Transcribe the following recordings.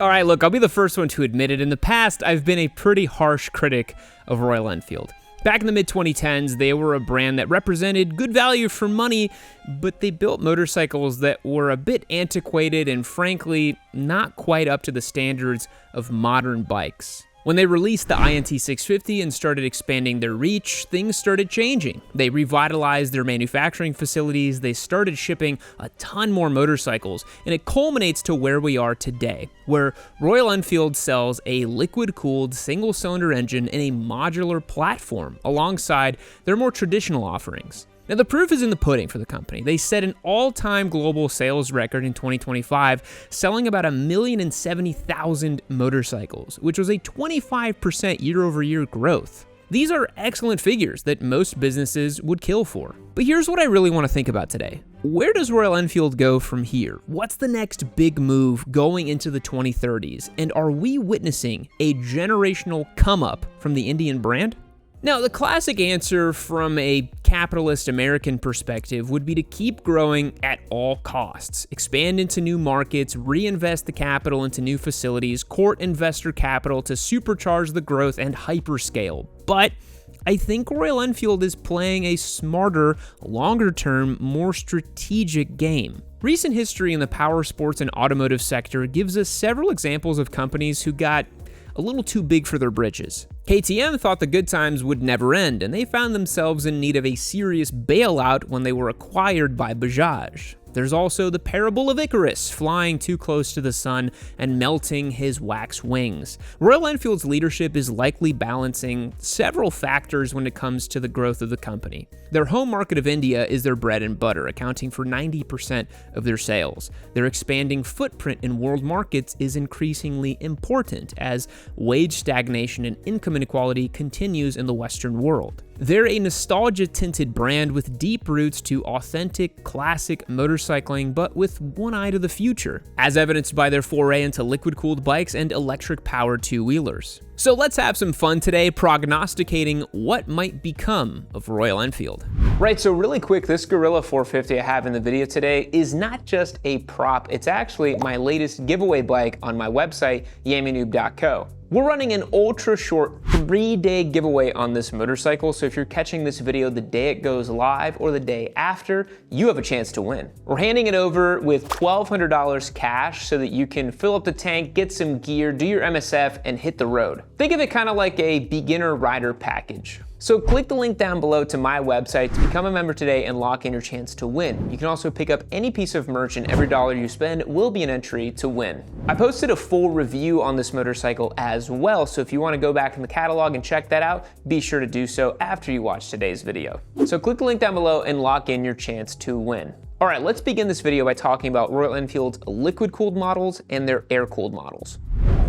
All right, look, I'll be the first one to admit it. In the past, I've been a pretty harsh critic of Royal Enfield. Back in the mid-2010s, they were a brand that represented good value for money, but they built motorcycles that were a bit antiquated and frankly, not quite up to the standards of modern bikes. When they released the INT 650 and started expanding their reach, things started changing. They revitalized their manufacturing facilities, they started shipping a ton more motorcycles, and it culminates to where we are today, where Royal Enfield sells a liquid-cooled single-cylinder engine and a modular platform alongside their more traditional offerings. Now, the proof is in the pudding for the company. They set an all-time global sales record in 2025, selling about 1,070,000 motorcycles, which was a 25% year-over-year growth. These are excellent figures that most businesses would kill for. But here's what I really want to think about today. Where does Royal Enfield go from here? What's the next big move going into the 2030s? And are we witnessing a generational come-up from the Indian brand? Now, the classic answer from a capitalist American perspective would be to keep growing at all costs, expand into new markets, reinvest the capital into new facilities, court investor capital to supercharge the growth and hyperscale. But I think Royal Enfield is playing a smarter, longer-term, more strategic game. Recent history in the power sports and automotive sector gives us several examples of companies who got a little too big for their britches. KTM thought the good times would never end, and they found themselves in need of a serious bailout when they were acquired by Bajaj. There's also the parable of Icarus, flying too close to the sun and melting his wax wings. Royal Enfield's leadership is likely balancing several factors when it comes to the growth of the company. Their home market of India is their bread and butter, accounting for 90% of their sales. Their expanding footprint in world markets is increasingly important as wage stagnation and income inequality continues in the Western world. They're a nostalgia-tinted brand with deep roots to authentic, classic motorcycling, but with one eye to the future, as evidenced by their foray into liquid-cooled bikes and electric-powered two-wheelers. So let's have some fun today prognosticating what might become of Royal Enfield. Right, so really quick, this Gorilla 450 I have in the video today is not just a prop, it's actually my latest giveaway bike on my website, yammynoob.co. We're running an ultra short 3-day giveaway on this motorcycle, so if you're catching this video the day it goes live or the day after, you have a chance to win. We're handing it over with $1,200 cash so that you can fill up the tank, get some gear, do your MSF, and hit the road. Think of it kind of like a beginner rider package. So click the link down below to my website to become a member today and lock in your chance to win. You can also pick up any piece of merch, and every dollar you spend will be an entry to win. I posted a full review on this motorcycle as well, so if you want to go back in the catalog and check that out, be sure to do so after you watch today's video. So click the link down below and lock in your chance to win. All right, let's begin this video by talking about Royal Enfield's liquid-cooled models and their air-cooled models.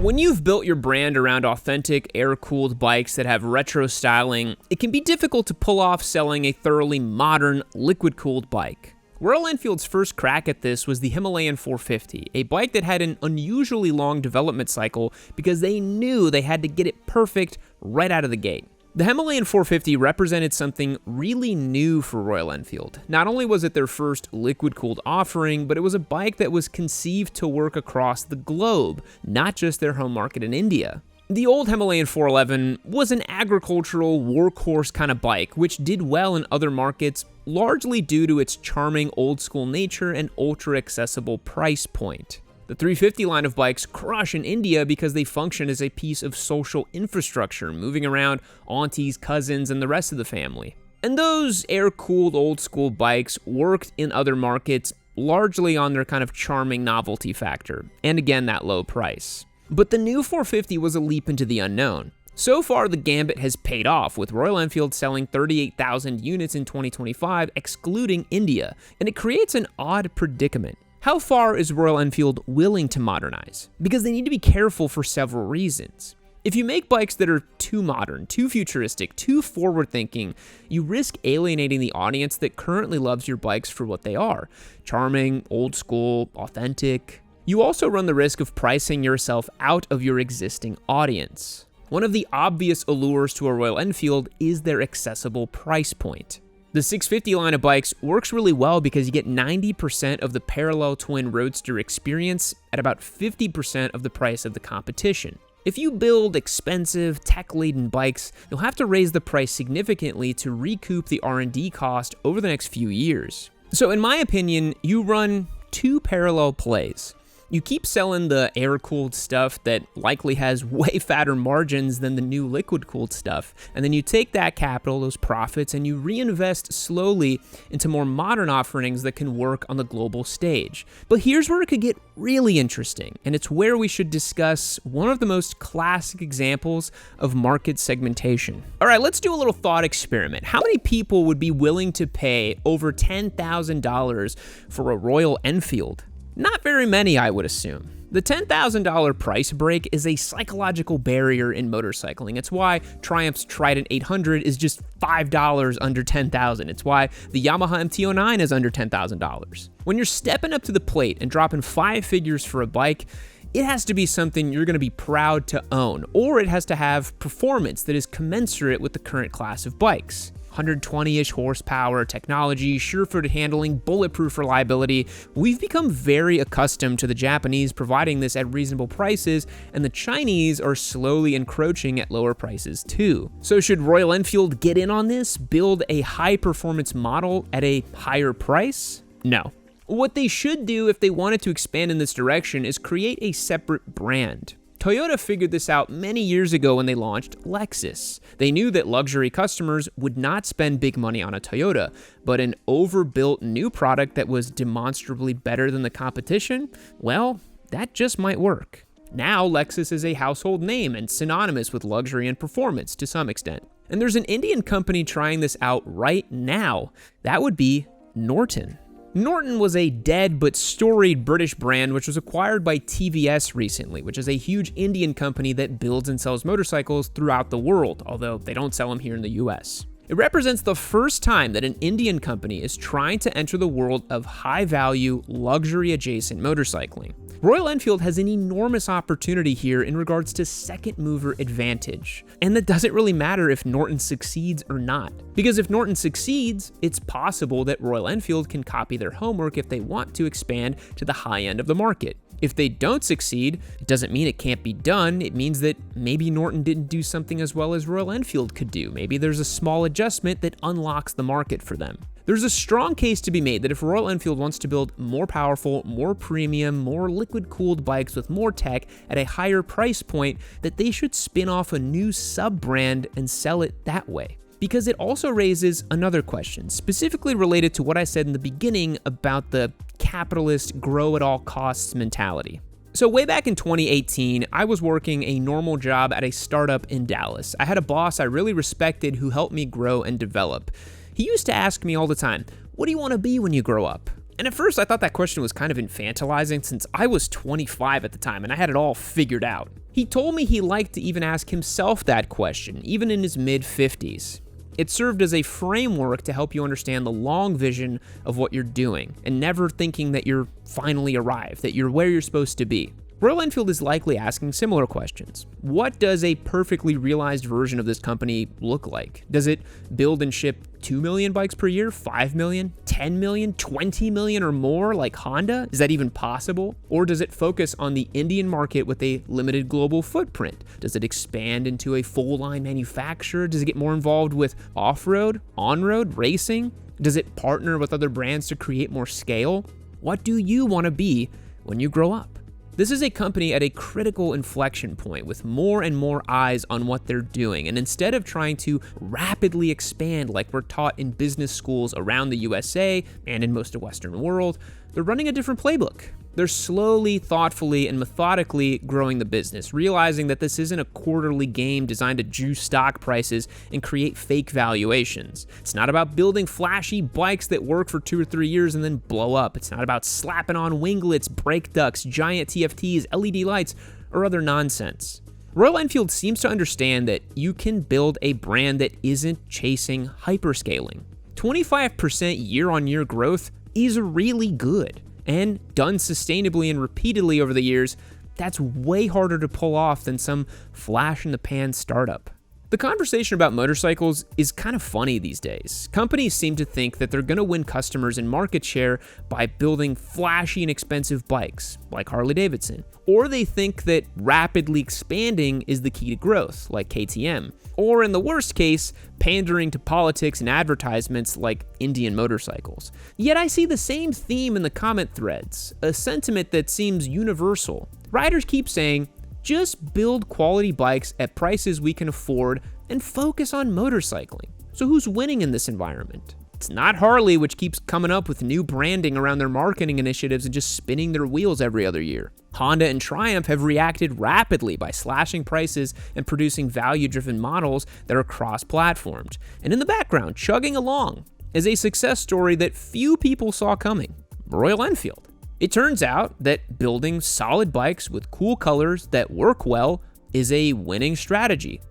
When you've built your brand around authentic air-cooled bikes that have retro styling, it can be difficult to pull off selling a thoroughly modern liquid-cooled bike. Royal Enfield's first crack at this was the Himalayan 450, a bike that had an unusually long development cycle because they knew they had to get it perfect right out of the gate. The Himalayan 450 represented something really new for Royal Enfield. Not only was it their first liquid-cooled offering, but it was a bike that was conceived to work across the globe, not just their home market in India. The old Himalayan 411 was an agricultural workhorse kind of bike, which did well in other markets, largely due to its charming old-school nature and ultra-accessible price point. The 350 line of bikes crush in India because they function as a piece of social infrastructure, moving around aunties, cousins, and the rest of the family. And those air-cooled old-school bikes worked in other markets largely on their kind of charming novelty factor, and again, that low price. But the new 450 was a leap into the unknown. So far, the gambit has paid off, with Royal Enfield selling 38,000 units in 2025, excluding India, and it creates an odd predicament. How far is Royal Enfield willing to modernize? Because they need to be careful for several reasons. If you make bikes that are too modern, too futuristic, too forward-thinking, you risk alienating the audience that currently loves your bikes for what they are: charming, old school, authentic. You also run the risk of pricing yourself out of your existing audience. One of the obvious allures to a Royal Enfield is their accessible price point. The 650 line of bikes works really well because you get 90% of the parallel twin roadster experience at about 50% of the price of the competition. If you build expensive, tech-laden bikes, you'll have to raise the price significantly to recoup the R&D cost over the next few years. So in my opinion, you run two parallel plays. You keep selling the air-cooled stuff that likely has way fatter margins than the new liquid-cooled stuff, and then you take that capital, those profits, and you reinvest slowly into more modern offerings that can work on the global stage. But here's where it could get really interesting, and it's where we should discuss one of the most classic examples of market segmentation. All right, let's do a little thought experiment. How many people would be willing to pay over $10,000 for a Royal Enfield? Not very many, I would assume. The $10,000 price break is a psychological barrier in motorcycling. It's why Triumph's Trident 800 is just $5 under $10,000. It's why the Yamaha MT-09 is under $10,000. When you're stepping up to the plate and dropping 5 figures for a bike, it has to be something you're going to be proud to own, or it has to have performance that is commensurate with the current class of bikes. 120-ish horsepower, technology, sure-footed handling, bulletproof reliability. We've become very accustomed to the Japanese providing this at reasonable prices, and the Chinese are slowly encroaching at lower prices too. So should Royal Enfield get in on this, build a high-performance model at a higher price? No. What they should do if they wanted to expand in this direction is create a separate brand. Toyota figured this out many years ago when they launched Lexus. They knew that luxury customers would not spend big money on a Toyota, but an overbuilt new product that was demonstrably better than the competition, well, that just might work. Now Lexus is a household name and synonymous with luxury and performance to some extent. And there's an Indian company trying this out right now. That would be Norton. Norton was a dead but storied British brand which was acquired by TVS recently, which is a huge Indian company that builds and sells motorcycles throughout the world, although they don't sell them here in the US. It represents the first time that an Indian company is trying to enter the world of high-value, luxury-adjacent motorcycling. Royal Enfield has an enormous opportunity here in regards to second-mover advantage. And that doesn't really matter if Norton succeeds or not. Because if Norton succeeds, it's possible that Royal Enfield can copy their homework if they want to expand to the high end of the market. If they don't succeed, it doesn't mean it can't be done. It means that maybe Norton didn't do something as well as Royal Enfield could do. Maybe there's a small adjustment that unlocks the market for them. There's a strong case to be made that if Royal Enfield wants to build more powerful, more premium, more liquid-cooled bikes with more tech at a higher price point, that they should spin off a new sub-brand and sell it that way. Because it also raises another question, specifically related to what I said in the beginning about the capitalist grow-at-all-costs mentality. So way back in 2018, I was working a normal job at a startup in Dallas. I had a boss I really respected who helped me grow and develop. He used to ask me all the time, what do you want to be when you grow up? And at first I thought that question was kind of infantilizing since I was 25 at the time and I had it all figured out. He told me he liked to even ask himself that question, even in his mid-50s. It served as a framework to help you understand the long vision of what you're doing and never thinking that you're finally arrived, that you're where you're supposed to be. Royal Enfield is likely asking similar questions. What does a perfectly realized version of this company look like? Does it build and ship 2 million bikes per year, 5 million, 10 million, 20 million or more like Honda? Is that even possible? Or does it focus on the Indian market with a limited global footprint? Does it expand into a full-line manufacturer? Does it get more involved with off-road, on-road, racing? Does it partner with other brands to create more scale? What do you want to be when you grow up? This is a company at a critical inflection point with more and more eyes on what they're doing, and instead of trying to rapidly expand like we're taught in business schools around the USA and in most of the Western world, they're running a different playbook. They're slowly, thoughtfully, and methodically growing the business, realizing that this isn't a quarterly game designed to juice stock prices and create fake valuations. It's not about building flashy bikes that work for 2 or 3 years and then blow up. It's not about slapping on winglets, brake ducts, giant TFTs, LED lights, or other nonsense. Royal Enfield seems to understand that you can build a brand that isn't chasing hyperscaling. 25% year-on-year growth is really good. And done sustainably and repeatedly over the years, that's way harder to pull off than some flash-in-the-pan startup. The conversation about motorcycles is kind of funny these days. Companies seem to think that they're going to win customers and market share by building flashy and expensive bikes, like Harley-Davidson. Or they think that rapidly expanding is the key to growth, like KTM. Or in the worst case, pandering to politics and advertisements like Indian motorcycles. Yet I see the same theme in the comment threads, a sentiment that seems universal. Riders keep saying, just build quality bikes at prices we can afford and focus on motorcycling. So who's winning in this environment? It's not Harley, which keeps coming up with new branding around their marketing initiatives and just spinning their wheels every other year. Honda and Triumph have reacted rapidly by slashing prices and producing value-driven models that are cross-platformed. And in the background, chugging along, is a success story that few people saw coming: Royal Enfield. It turns out that building solid bikes with cool colors that work well is a winning strategy.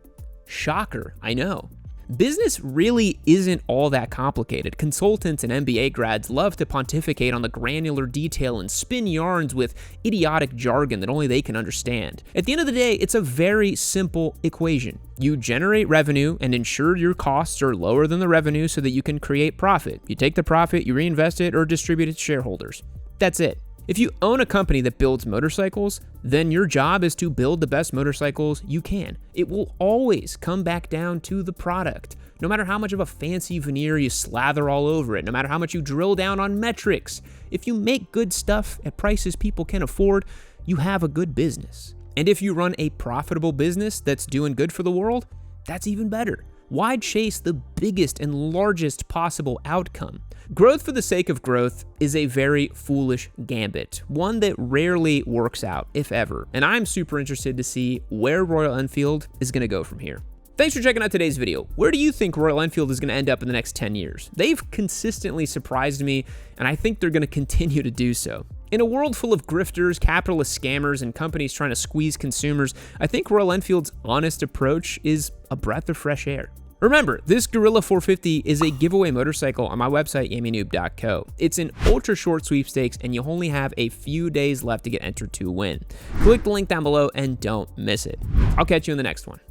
Shocker, I know. Business really isn't all that complicated. Consultants and MBA grads love to pontificate on the granular detail and spin yarns with idiotic jargon that only they can understand. At the end of the day, it's a very simple equation. You generate revenue and ensure your costs are lower than the revenue so that you can create profit. You take the profit, you reinvest it, or distribute it to shareholders. That's it. If you own a company that builds motorcycles, then your job is to build the best motorcycles you can. It will always come back down to the product. No matter how much of a fancy veneer you slather all over it, no matter how much you drill down on metrics, if you make good stuff at prices people can afford, you have a good business. And if you run a profitable business that's doing good for the world, that's even better. Why chase the biggest and largest possible outcome? Growth for the sake of growth is a very foolish gambit, one that rarely works out, if ever. And I'm super interested to see where Royal Enfield is going to go from here. Thanks for checking out today's video. Where do you think Royal Enfield is going to end up in the next 10 years? They've consistently surprised me, and I think they're going to continue to do so. In a world full of grifters, capitalist scammers, and companies trying to squeeze consumers, I think Royal Enfield's honest approach is a breath of fresh air. Remember, this Gorilla 450 is a giveaway motorcycle on my website, yammynoob.co. It's an ultra short sweepstakes, and you only have a few days left to get entered to win. Click the link down below and don't miss it. I'll catch you in the next one.